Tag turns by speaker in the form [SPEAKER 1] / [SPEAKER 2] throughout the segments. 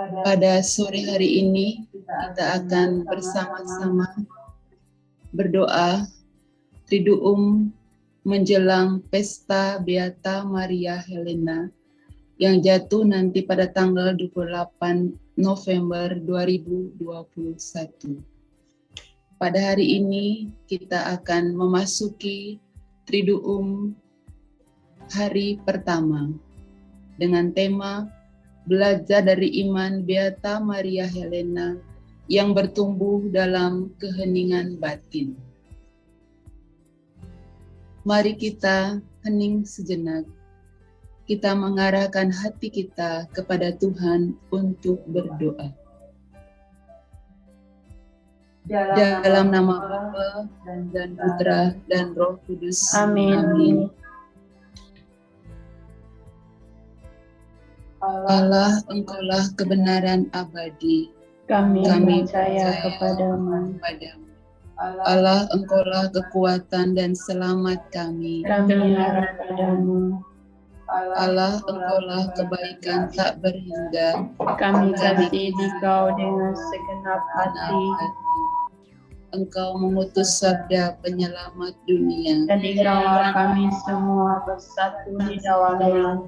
[SPEAKER 1] Pada sore hari ini kita akan bersama-sama berdoa Triduum menjelang Pesta Beata Maria Helena yang jatuh nanti pada tanggal 28 November 2021. Pada hari ini kita akan memasuki Triduum hari pertama dengan tema belajar dari iman Beata Maria Helena yang bertumbuh dalam keheningan batin. Mari kita hening sejenak. Kita mengarahkan hati kita kepada Tuhan untuk berdoa. Dalam nama Bapa dan Putra dan Roh Kudus.
[SPEAKER 2] Amin.
[SPEAKER 1] Amin. Allah, Engkaulah kebenaran abadi.
[SPEAKER 2] Kami percaya kepadamu.
[SPEAKER 1] Allah, Engkaulah kekuatan dan selamat kami.
[SPEAKER 2] Kami harap padamu.
[SPEAKER 1] Allah, Engkaulah kebaikan tak berhingga.
[SPEAKER 2] Kami kasih Dikau dengan segenap hati.
[SPEAKER 1] Engkau mengutus sabda penyelamat dunia.
[SPEAKER 2] Dan Dikaulah kami semua bersatu di dalamnya.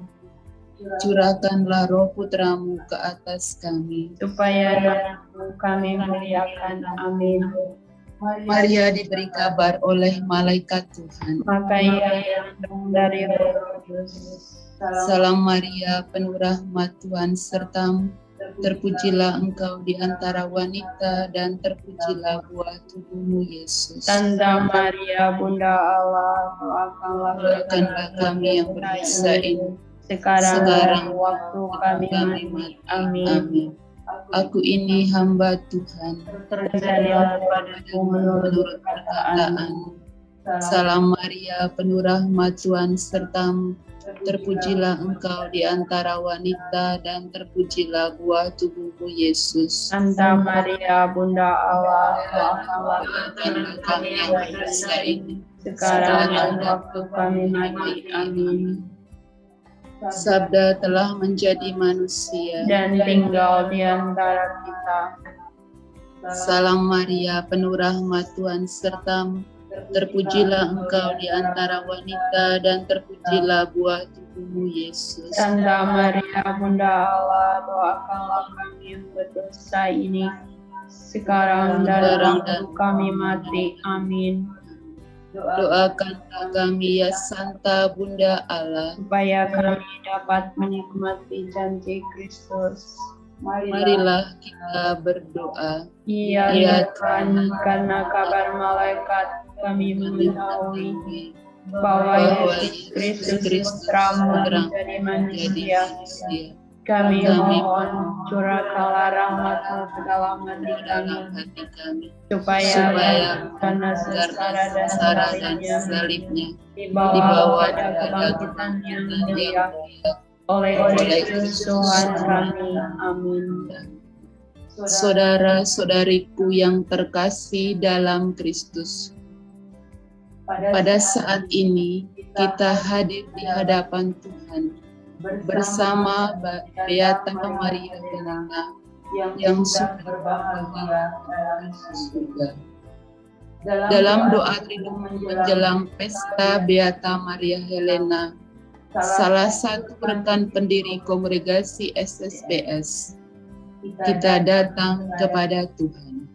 [SPEAKER 1] Curahkanlah roh putramu ke atas kami.
[SPEAKER 2] Supaya namamu kami muliakan. Amin.
[SPEAKER 1] Maria diberi kabar oleh malaikat Tuhan.
[SPEAKER 2] Maka ia yang dari Roh Kudus.
[SPEAKER 1] Salam Maria, penuh rahmat Tuhan sertamu. Terpujilah engkau di antara wanita dan terpujilah buah tubuhmu Yesus.
[SPEAKER 2] Santa Maria, Bunda Allah,
[SPEAKER 1] Doakanlah kami yang berdosa ini,
[SPEAKER 2] sekarang waktu kami mati. Amin.
[SPEAKER 1] Amin. Aku ini hamba Tuhan,
[SPEAKER 2] Terjadilah padaku menurut
[SPEAKER 1] perkataan. Salam Maria, penuh rahmat Tuhan sertamu. Terpujilah engkau di antara wanita dan terpujilah buah tubuhmu Yesus.
[SPEAKER 2] Santa Maria, Bunda Allah, doakanlah
[SPEAKER 1] kami yang berdosa ini,
[SPEAKER 2] sekarang dan waktu kami mati. Amin.
[SPEAKER 1] Sabda telah menjadi manusia
[SPEAKER 2] Dan tinggal di antara kita.
[SPEAKER 1] Salam Maria, penuh rahmat Tuhan sertamu. Terpujilah engkau di antara wanita dan terpujilah buah tubuhmu Yesus.
[SPEAKER 2] Santa Maria, Bunda Allah, doakanlah kami yang berdosa ini, sekarang dan waktu kami mati. Amin.
[SPEAKER 1] Doakanlah kami ya Santa Bunda Allah,
[SPEAKER 2] supaya kami dapat menikmati janji Kristus.
[SPEAKER 1] Marilah kita berdoa.
[SPEAKER 2] Ya Tuhan, karena kabar malaikat kami mengetahui bahwa Yesus Kristus Putramu menjadi manusia. Kami mohon curahkanlah rahmat-Mu ke dalam hati kami, supaya karena sengsara dan salibnya dibawa pada kebangkitan yang mulia oleh Kristus Tuhan kami. Amin.
[SPEAKER 1] Saudara-saudariku yang terkasih dalam Kristus, pada saat ini kita hadir di hadapan Tuhan bersama Beata Maria Helena yang sudah berbahagia dalam surga. Dalam doa Triduum menjelang Pesta Beata Maria Helena, salah satu rekan pendiri kongregasi SSBS, kita datang kepada Tuhan.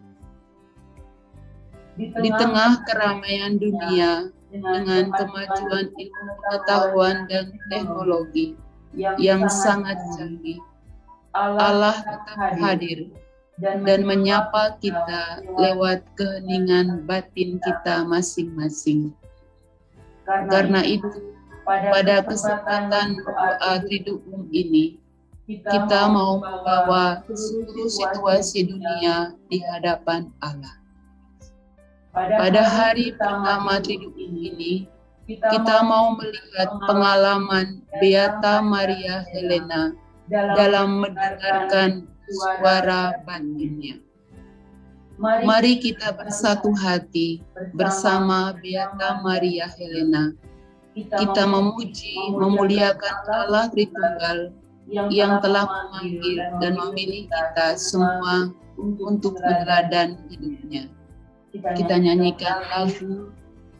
[SPEAKER 1] Di tengah keramaian dunia dengan kemajuan ilmu pengetahuan dan teknologi yang sangat canggih, Allah tetap hadir dan menyapa kita lewat keheningan batin kita masing-masing. Karena itu, pada kesempatan doa Triduum ini, kita mau membawa seluruh situasi dunia di hadapan Allah. Pada hari pertama Triduum ini, kita mau melihat pengalaman Beata Maria Helena dalam mendengarkan suara batinnya. Mari kita bersatu hati bersama Beata Maria Helena. Kita memuji, memuliakan Allah Tritunggal yang telah memanggil dan memilih kita semua untuk teladan hidupnya. Kita nyanyikan lagu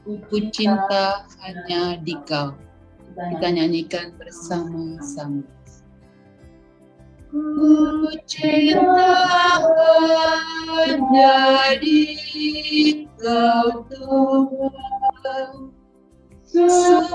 [SPEAKER 1] Ku Cinta Hanya Dikau. Kita nyanyikan bersama-sama. Ku cinta hanya Dikau Tuhan, seberbagi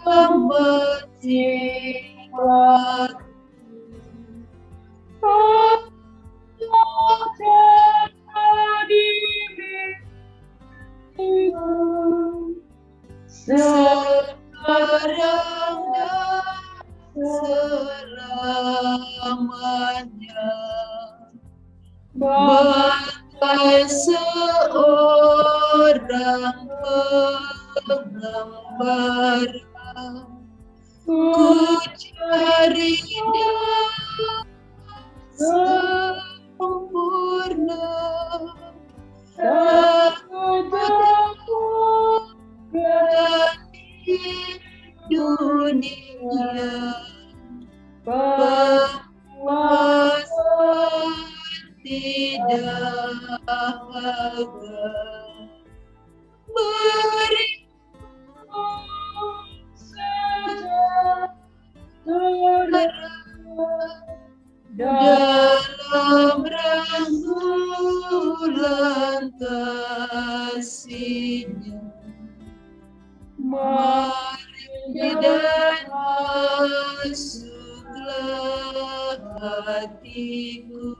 [SPEAKER 1] selamat jiwa sekarang dan selamanya, bagai seorang pengembara, ku cari Dia sempurna, di dunia berkuasa tidak ada, beri saja dalam rangkulan kasih-Nya. Mari dan masuklah hatiku,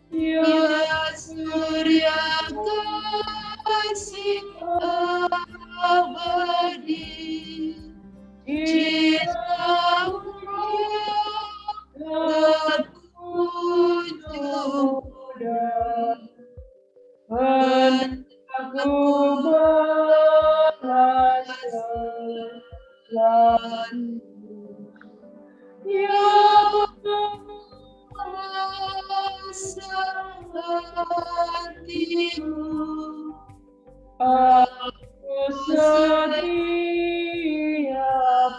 [SPEAKER 1] ya surya kasih abadi, cinta-Mu tak kunjung pudar, aku balas selalu, ya kuasa hatimu, aku setia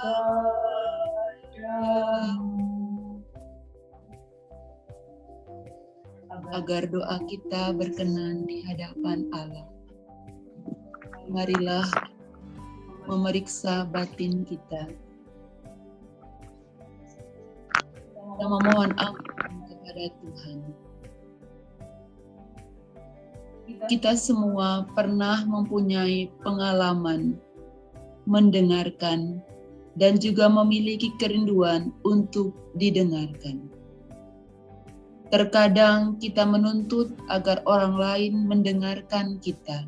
[SPEAKER 1] padamu. Agar doa kita berkenan di hadapan Allah, marilah memeriksa batin kita dan memohon ampun kepada Tuhan. Kita semua pernah mempunyai pengalaman mendengarkan dan juga memiliki kerinduan untuk didengarkan. Terkadang kita menuntut agar orang lain mendengarkan kita.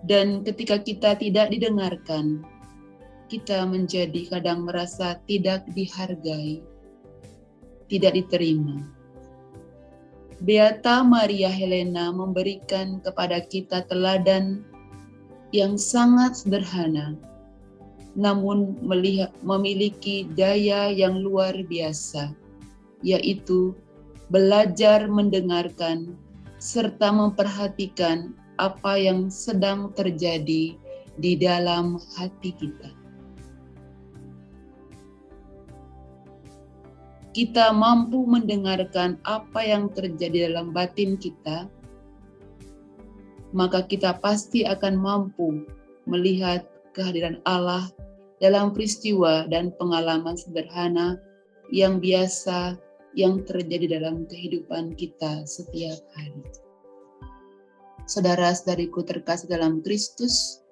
[SPEAKER 1] Dan ketika kita tidak didengarkan, kita menjadi kadang merasa tidak dihargai, tidak diterima. Beata Maria Helena memberikan kepada kita teladan yang sangat sederhana, namun memiliki daya yang luar biasa, yaitu belajar mendengarkan serta memperhatikan apa yang sedang terjadi di dalam hati kita. Kita mampu mendengarkan apa yang terjadi dalam batin kita, maka kita pasti akan mampu melihat kehadiran Allah dalam peristiwa dan pengalaman sederhana yang biasa yang terjadi dalam kehidupan kita setiap hari. Saudara-saudariku terkasih dalam Kristus,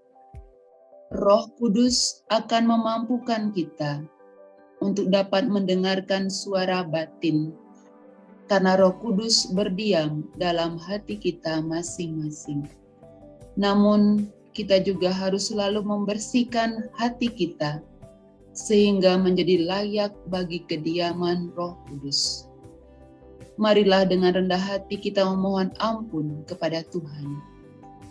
[SPEAKER 1] Roh Kudus akan memampukan kita untuk dapat mendengarkan suara batin, karena Roh Kudus berdiam dalam hati kita masing-masing. Namun, kita juga harus selalu membersihkan hati kita, sehingga menjadi layak bagi kediaman Roh Kudus. Marilah dengan rendah hati kita memohon ampun kepada Tuhan,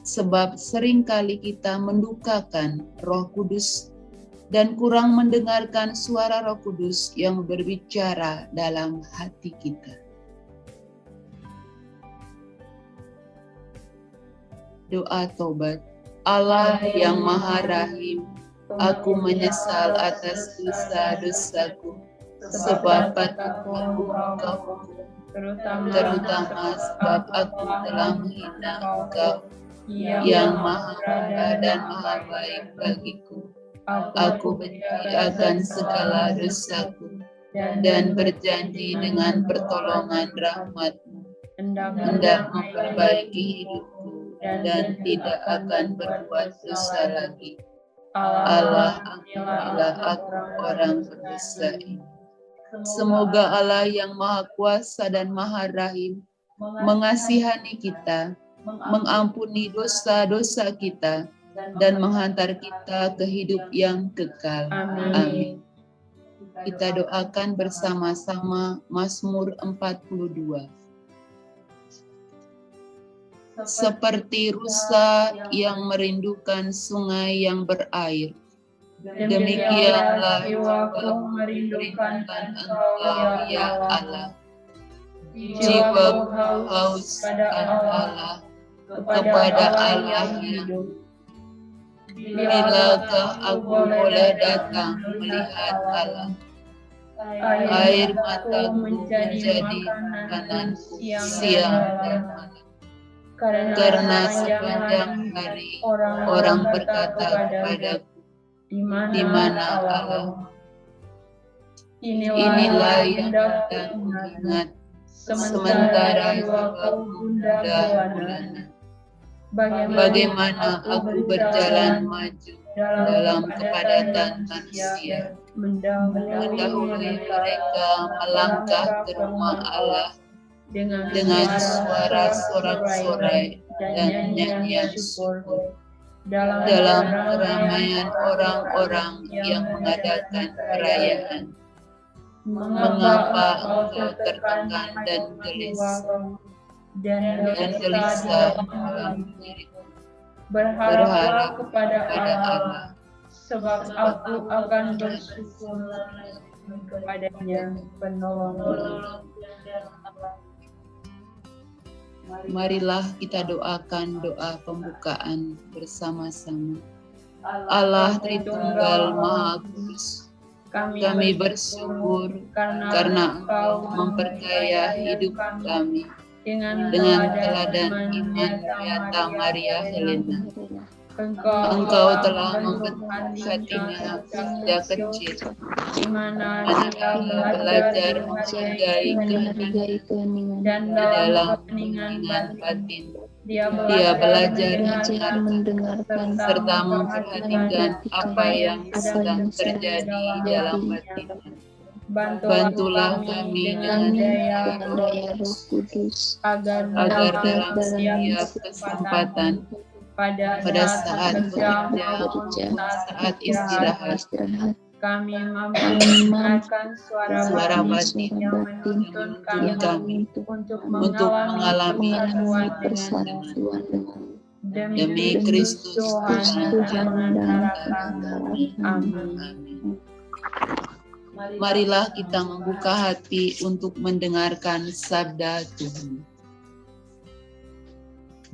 [SPEAKER 1] sebab seringkali kita mendukakan Roh Kudus dan kurang mendengarkan suara Roh Kudus yang berbicara dalam hati kita. Doa tobat. Allah yang Maha Rahim, aku menyesal atas dosa-dosaku, sebab aku Engkau, terutama sebab aku telah menghina Engkau, yang Maha Mulia dan Maha Baik bagiku. Aku benci akan segala dosaku, dan berjanji dengan pertolongan rahmat-Mu, hendak memperbaiki hidupku, dan tidak akan berbuat dosa lagi. Allah, ampunilah aku orang berdosa ini. Semoga Allah yang Maha Kuasa dan Maha Rahim mengasihani kita, mengampuni dosa-dosa kita, dan menghantar kita ke hidup yang kekal. Amin. Kita doakan bersama-sama Mazmur 42. Seperti rusa yang merindukan sungai yang berair, demikianlah jiwaku merindukan Engkau, ya Allah. Jiwaku haus akan Allah, kepada Allah hidup. Bilakah aku boleh datang melihat Allah? Air mataku menjadi makananku siang dan malam. Karena sepanjang hari orang berkata kepadaku, di mana Allah? Inilah yang hendak ingat, sementara jiwaku gundah gulana. Bagaimana aku berjalan maju dalam kepadatan manusia, mendahului mereka melangkah ke rumah Allah dengan suara sorak-sorai dan nyanyian syukur dalam keramaian orang-orang yang mengadakan perayaan. Mengapa engkau tertekan dan gelisah dalam diriku? Berharaplah kepada Allah, sebab aku akan bersyukur kepadanya, penolong. Marilah kita doakan doa pembukaan bersama-sama. Allah Tritunggal Maha Kudus, kami bersyukur karena Engkau memperkaya hidup kami dengan teladan iman Beata Maria Helena. Engkau telah membentuk hatinya sejak kecil, di mana dia belajar menghargai keheningan dan dalam keheningan batin. Dia belajar mendengarkan serta memperhatikan apa yang sedang terjadi dalam batinnya. Bantulah kami dengan daya Roh Kudus, agar dalam setiap kesempatan, pada saat bekerja, saat istirahat, kami mampu mendengarkan suara batin yang menuntun kami untuk mengalami persatuan dengan demi Kristus Tuhan dan kami. Amin. Marilah kita membuka hati untuk mendengarkan sabda Tuhan.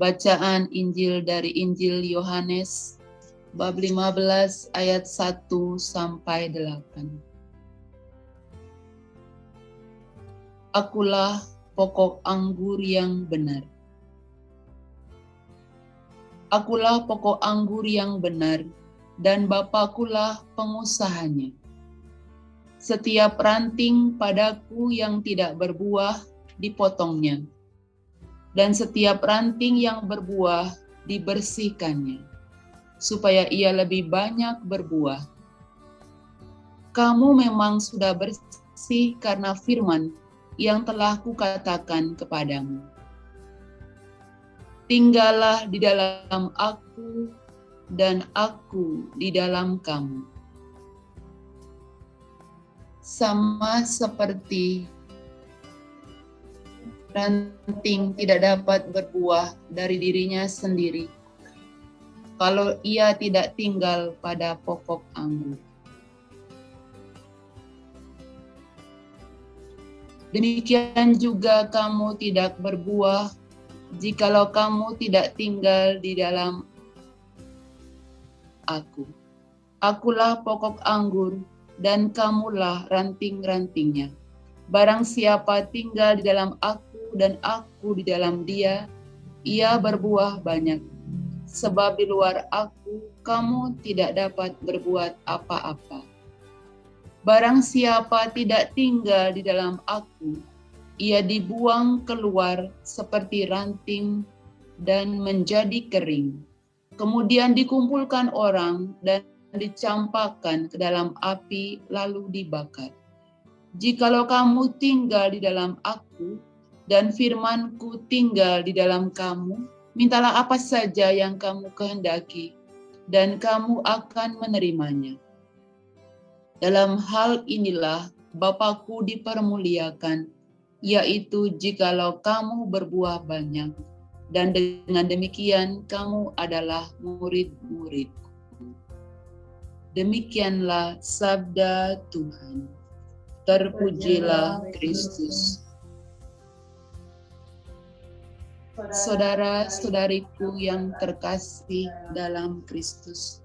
[SPEAKER 1] Bacaan Injil dari Injil Yohanes bab 15 ayat 1 sampai 8. Akulah pokok anggur yang benar. Akulah pokok anggur yang benar, dan Bapakulah pengusahanya. Setiap ranting padaku yang tidak berbuah dipotongnya, dan setiap ranting yang berbuah dibersihkannya, supaya ia lebih banyak berbuah. Kamu memang sudah bersih karena firman yang telah kukatakan kepadamu. Tinggallah di dalam aku, dan aku di dalam kamu. Sama seperti ranting tidak dapat berbuah dari dirinya sendiri kalau ia tidak tinggal pada pokok anggur. Demikian juga kamu tidak berbuah jikalau kamu tidak tinggal di dalam Aku. Akulah pokok anggur dan kamulah ranting-rantingnya. Barang siapa tinggal di dalam Aku dan Aku di dalam dia, ia berbuah banyak. Sebab di luar Aku, kamu tidak dapat berbuat apa-apa. Barang siapa tidak tinggal di dalam Aku, ia dibuang keluar seperti ranting dan menjadi kering. Kemudian dikumpulkan orang dan dicampakkan ke dalam api lalu dibakar. Jikalau kamu tinggal di dalam Aku dan firman-Ku tinggal di dalam kamu, mintalah apa saja yang kamu kehendaki dan kamu akan menerimanya. Dalam hal inilah Bapa-Ku dipermuliakan, yaitu jikalau kamu berbuah banyak, dan dengan demikian kamu adalah murid-murid-Ku. Demikianlah sabda Tuhan. Terpujilah Kristus. Saudara-saudariku yang terkasih dalam Kristus,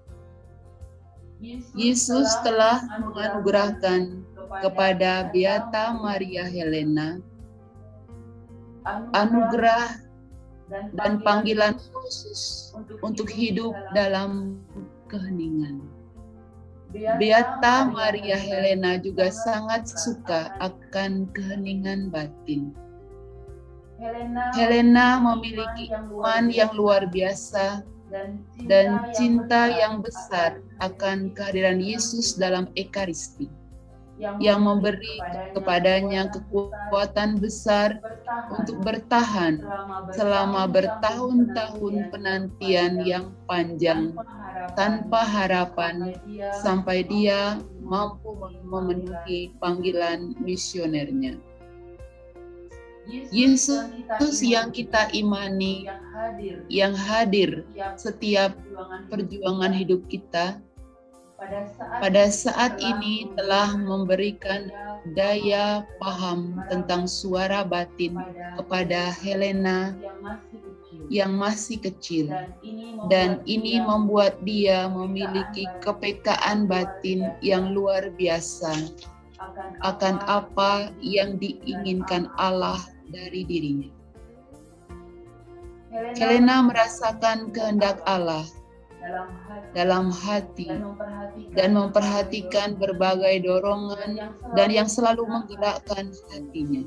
[SPEAKER 1] Yesus telah menganugerahkan kepada Beata Maria Helena anugerah dan panggilan khusus untuk hidup dalam keheningan. Beata Maria Helena juga sangat suka akan keheningan batin. Helena memiliki iman yang luar biasa dan cinta yang besar akan kehadiran Yesus dalam Ekaristi, yang memberi kepadanya kekuatan besar untuk bertahan selama bertahun-tahun penantian yang panjang tanpa harapan sampai dia mampu memenuhi panggilan misionernya. Yesus yang kita imani, yang hadir setiap perjuangan hidup kita, pada saat ini telah memberikan daya paham tentang suara batin kepada Helena yang masih kecil, dan ini membuat dia memiliki kepekaan batin yang luar biasa akan apa yang diinginkan Allah dari dirinya. Helena merasakan kehendak Allah dalam hati dan memperhatikan berbagai dorongan dan yang selalu menggerakkan hatinya.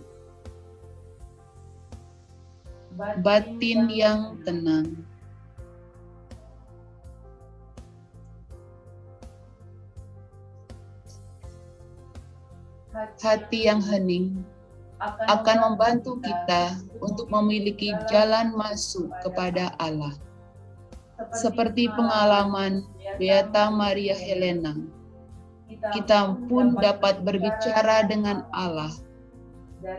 [SPEAKER 1] Batin yang tenang. Hati yang hening akan membantu kita untuk memiliki jalan masuk kepada Allah. Seperti pengalaman Beata Maria Helena, kita pun dapat berbicara dengan Allah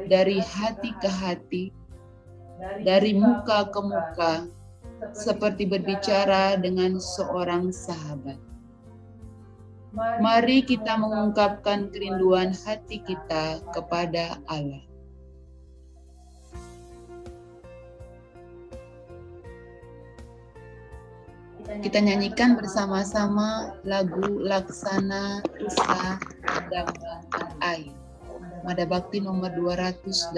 [SPEAKER 1] dari hati ke hati, dari muka ke muka, seperti berbicara dengan seorang sahabat. Mari kita mengungkapkan kerinduan hati kita kepada Allah. Kita nyanyikan bersama-sama lagu Laksana Usa Dambaan Air, Mada Bakti nomor 288.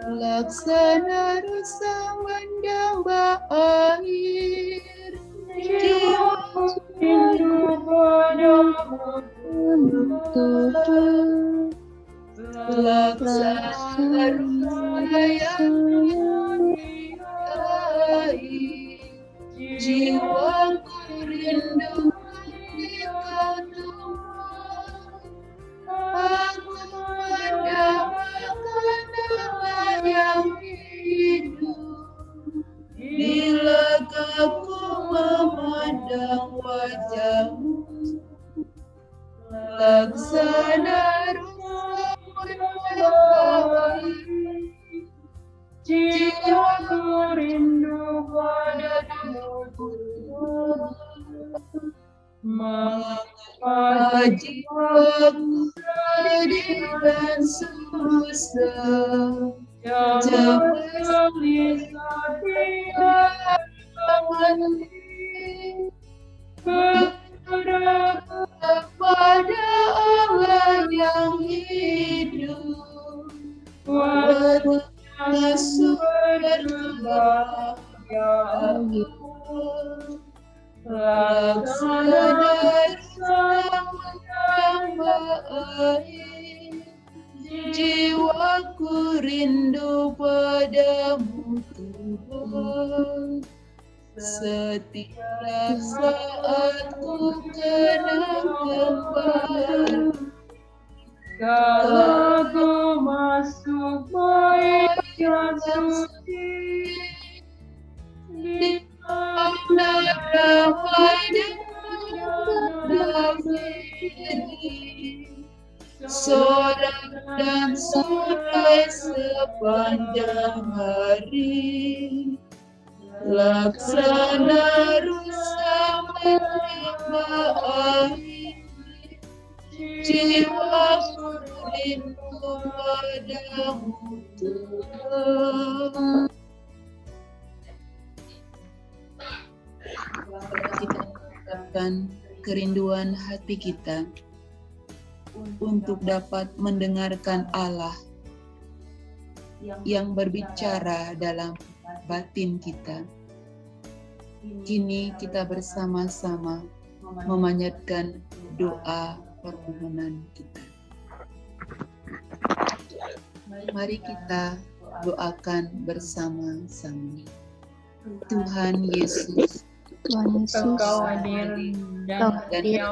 [SPEAKER 1] Laksana Rusa mendamba air, jiwaku rindu padamu Tuhan. Laksana Rusa yang jiwaku rindu dikatamu, aku mendambakan nama yang hidup. Bila aku memandang wajahmu, laksana rusa menawan.
[SPEAKER 2] aku rindu padamu Tuhan. Mengapa jiwaku sedih dan susah, jangan bisa dia mati. Berharap pada Allah yang hidup, buatnya sumber kebahagiaan. Laksana sama yang baik, jiwaku rindu padamu Tuhan. Setiap saat ku kenang kembali, kalau ku masuk bait yang suci, di mana damai dan diri, sorak dan sorai sepanjang hari. Laksana rusa menimba air, jiwaku rindu padamu Tuhan. Kita mengungkapkan kerinduan hati kita untuk dapat mendengarkan Allah yang berbicara dalam batin kita. Kini kita bersama-sama memanjatkan doa permohonan kita. Mari kita doakan bersama-sama. Tuhan Yesus,
[SPEAKER 3] Engkau
[SPEAKER 2] hadir
[SPEAKER 3] Engkau hadir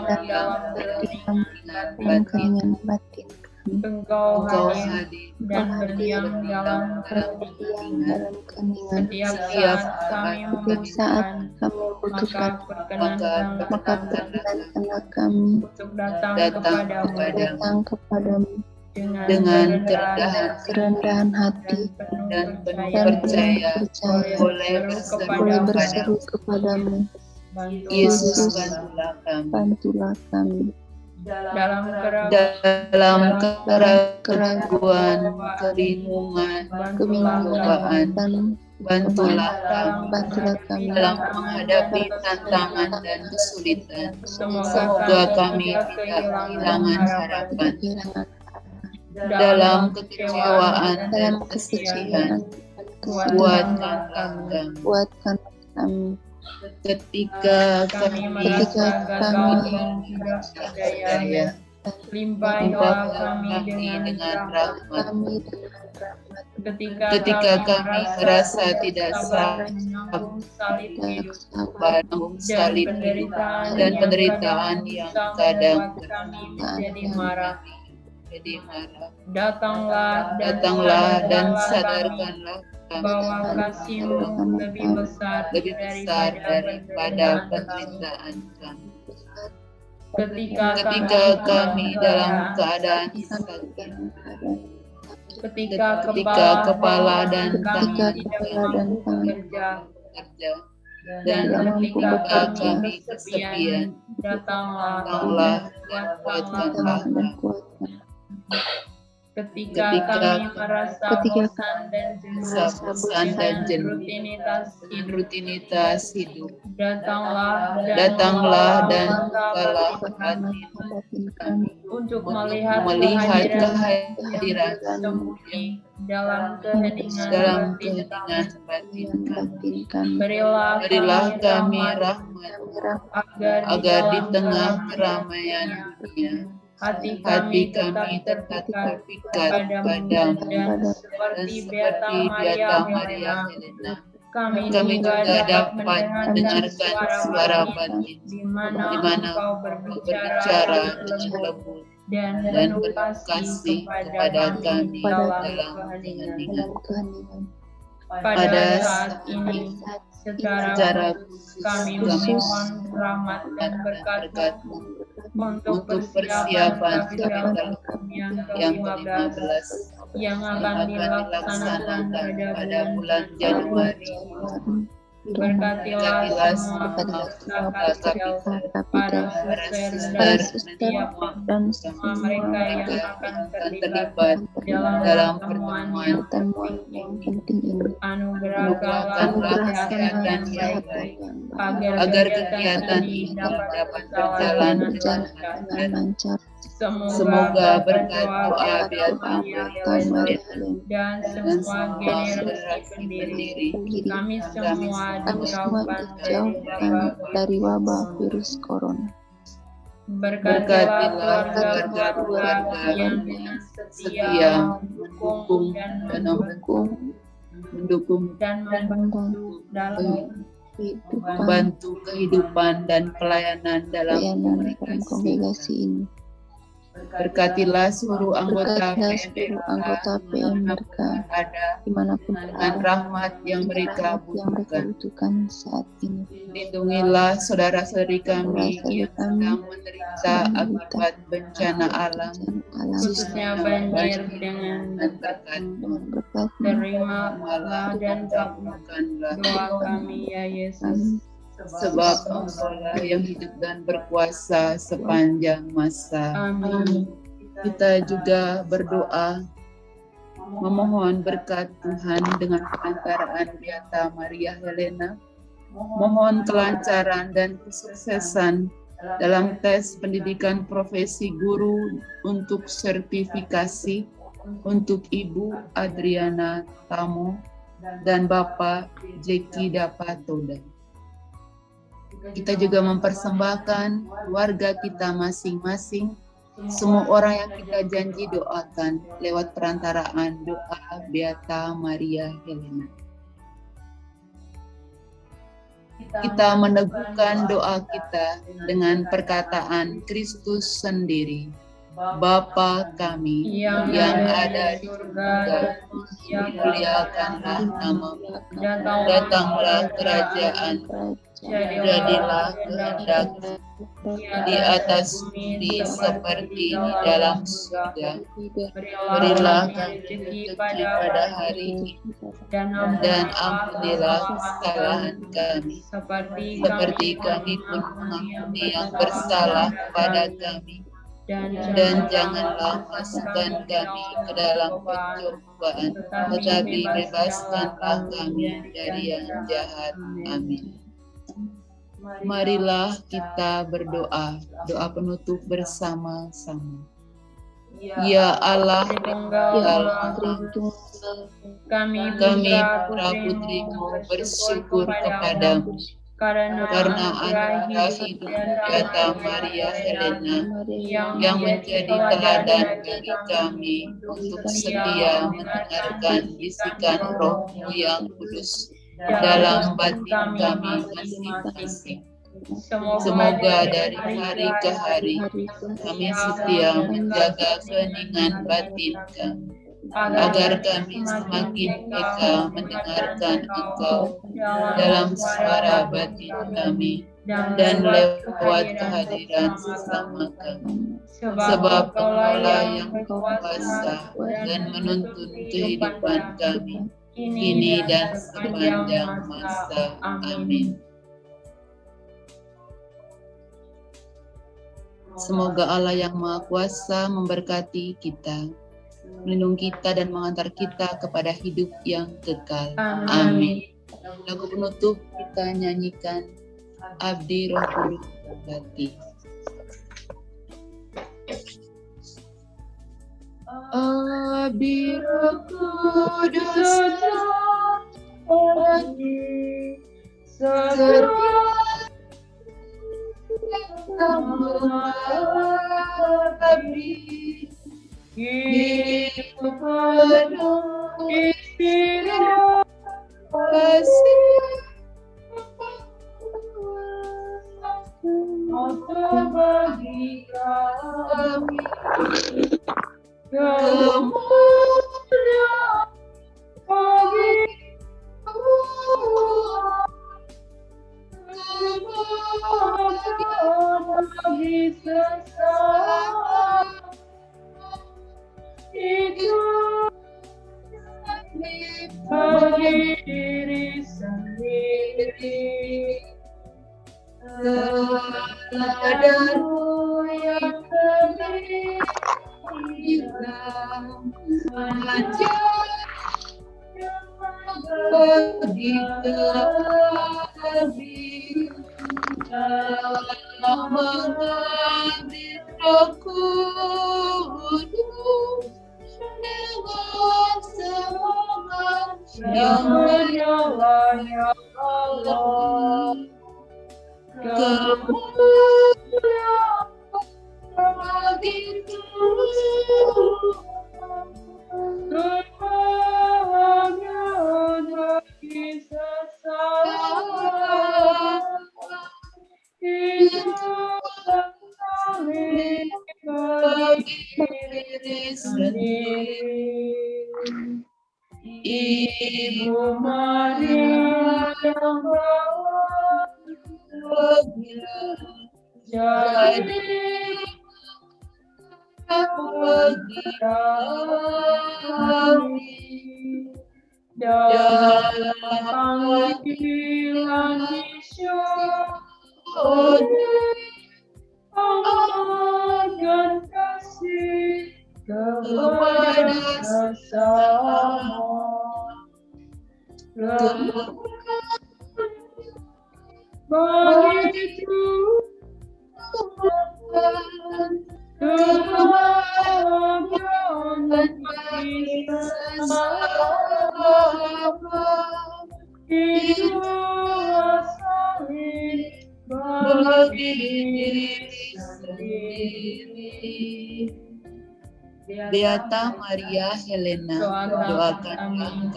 [SPEAKER 3] dalam keheningan batin.
[SPEAKER 2] Engkau hadir dan
[SPEAKER 3] berdiam
[SPEAKER 2] dalam
[SPEAKER 3] dalam keheningan.
[SPEAKER 2] setiap saat kami
[SPEAKER 3] membutuhkan,
[SPEAKER 2] membutuhkan,
[SPEAKER 3] maka berkenanlah kami
[SPEAKER 2] untuk datang kepadamu
[SPEAKER 1] dengan
[SPEAKER 3] kerendahan hati
[SPEAKER 1] dan penuh
[SPEAKER 3] dan
[SPEAKER 1] percaya
[SPEAKER 3] boleh
[SPEAKER 1] boleh
[SPEAKER 3] berseru
[SPEAKER 1] berseru
[SPEAKER 3] kepadamu.
[SPEAKER 1] Yesus, bantulah kami
[SPEAKER 3] Bantulah kami
[SPEAKER 2] dalam
[SPEAKER 1] keraguan, kebingungan, kecobaan. Bantulah kami dalam menghadapi tantangan dan kesulitan. Semoga kami tidak kehilangan harapan dalam kekecewaan dan kesedihan.
[SPEAKER 3] Kuatkan kami
[SPEAKER 1] Ketika kami
[SPEAKER 2] merasa gagal dan tidak berdaya, limpahkanlah kami dengan rahmat.
[SPEAKER 1] Ketika kami merasa tidak sabar menanggung salib dan penderitaan yang kadang
[SPEAKER 2] kami menjadi marah,
[SPEAKER 1] datanglah dan sadarkanlah
[SPEAKER 2] bahwa kasih-Mu lebih besar
[SPEAKER 1] daripada penderitaan kami.
[SPEAKER 2] Ketika
[SPEAKER 1] kami dalam keadaan sakit,
[SPEAKER 2] ketika
[SPEAKER 1] kepala dan tangan
[SPEAKER 2] bekerja,
[SPEAKER 1] dan ketika kami kesepian,
[SPEAKER 2] datanglah
[SPEAKER 1] dan kuatkanlah kami.
[SPEAKER 2] Ketika kami merasa bosan dan jenuh,
[SPEAKER 1] rutinitas hidup,
[SPEAKER 2] datanglah
[SPEAKER 1] dan bukalah hati kami
[SPEAKER 2] untuk melihat
[SPEAKER 1] kehadiran
[SPEAKER 2] sembunyi dalam keheningan
[SPEAKER 1] batin kami.
[SPEAKER 2] Berilah kami
[SPEAKER 1] rahmat
[SPEAKER 2] agar
[SPEAKER 1] di tengah keramaian dunia
[SPEAKER 2] hati
[SPEAKER 1] kami tetap terpikat padamu,
[SPEAKER 2] dan seperti Beata Maria Helena, kami juga dapat mendengarkan suara batin di mana Engkau berbicara dengan lembut dan penuh kasih kepada kami dalam keheningan. Pada saat ini, secara kami memohon rahmat dan berkat-Mu untuk persiapan kapital yang ke-15 yang akan dilaksanakan pada bulan
[SPEAKER 1] Januari.
[SPEAKER 2] Berkatilah semua kapital, para suster dan semua mereka yang akan terlibat dalam pertemuan yang penting ini. Anugerahkanlah kesehatan yang baik, agar kegiatan ini dapat berjalan dengan lancar. Semoga berkat doa Beata Maria dan semua generasi pendiri, kami semua dijauhkan dari wabah virus corona. Berkatilah keluarga yang dengan setia mendukung dan membantu dalam
[SPEAKER 1] kehidupan dan pelayanan dalam
[SPEAKER 3] kongregasi ini.
[SPEAKER 1] Berkatilah seluruh anggota
[SPEAKER 3] PMRK dimanapun
[SPEAKER 1] dengan rahmat yang mereka
[SPEAKER 3] butuhkan saat ini.
[SPEAKER 1] Lindungilah saudara-saudari kami yang sedang menderita akibat bencana alam,
[SPEAKER 2] khususnya banjir dengan
[SPEAKER 1] berkat.
[SPEAKER 2] Terimalah dan kabulkanlah doa kami ya Yesus.
[SPEAKER 1] Sebab Engkau-lah yang hidup dan berkuasa sepanjang masa.
[SPEAKER 2] Amin.
[SPEAKER 1] Kita juga berdoa memohon berkat Tuhan dengan perantaraan Beata Maria Helena. Mohon kelancaran dan kesuksesan dalam tes pendidikan profesi guru untuk sertifikasi untuk Ibu Adriana Tamo dan Bapak Jeki Dapatoda. Kita juga mempersembahkan keluarga kita masing-masing, semua orang yang kita janji doakan lewat perantaraan doa Beata Maria Helena. Kita meneguhkan doa kita dengan perkataan Kristus sendiri. Bapa kami yang ada di surga, dimuliakanlah namamu, datanglah kerajaan, jadilah kehendakmu di atas bumi seperti di dalam surga. Berilah kami rezeki pada hari ini, dan ampunilah kesalahan kami, seperti kami pun mengampuni yang bersalah kepada kami. Dan janganlah masukkan kami ke dalam pencobaan, tetapi bebaskanlah kami dari yang jahat. Amin. Marilah kita berdoa, doa penutup bersama-sama. Ya Allah, kami putra-putrimu bersyukur kepadamu, karena anugerah hidup Beata Maria Helena yang menjadi teladan bagi kami untuk setia mendengarkan bisikan Roh-Mu yang kudus dalam batin kami masing-masing. Semoga dari hari ke hari kami setia menjaga keheningan batin kami, agar kami semakin peka mendengarkan Engkau dalam suara batin kami dan lewat kehadiran sesama kami. Sebab Engkau-lah yang berkuasa dan menuntun kehidupan kami, kini dan sepanjang masa. Amin. Semoga Allah yang Maha Kuasa memberkati kita, melindungi kita dan mengantar kita kepada hidup yang kekal. Amin. Lagu penutup kita nyanyikan Abdi Roh Kudus Berkati. Abdi Roh Kudus Berkati, abdi hidup penuh inspirasi untuk bagi kami kemuliaan bagi
[SPEAKER 2] padamu yang lebih indah, ajar bagi lebih dalam mengambil Roh Kudus dengan semangat yang menyala ya Allah. Kemuliaan begitu kebahagiaan bagi sesama hidup saling bagi diri sendiri. Ibu Maria yang bawa jadi bagi kami dalam panggilan di syurga, amalkan kasih kepada sesama. Begitu kebahagiaan bagi sesama, hidup saling bagi diri sendiri.
[SPEAKER 1] Beata Maria Helena, doakan kami.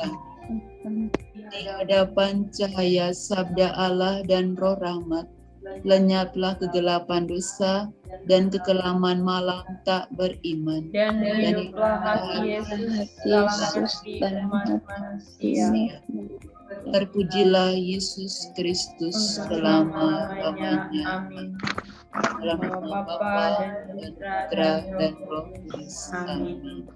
[SPEAKER 1] Di hadapan cahaya sabda Allah dan roh rahmat, lenyaplah kegelapan dosa dan kekelaman malam tak beriman.
[SPEAKER 2] Dan hiduplah hati Yesus dalam hati manusia.
[SPEAKER 1] Terpujilah Yesus Kristus selama-lamanya.
[SPEAKER 2] Amin.
[SPEAKER 1] Dalam nama Bapa dan Putra dan Roh Kudus. Amin.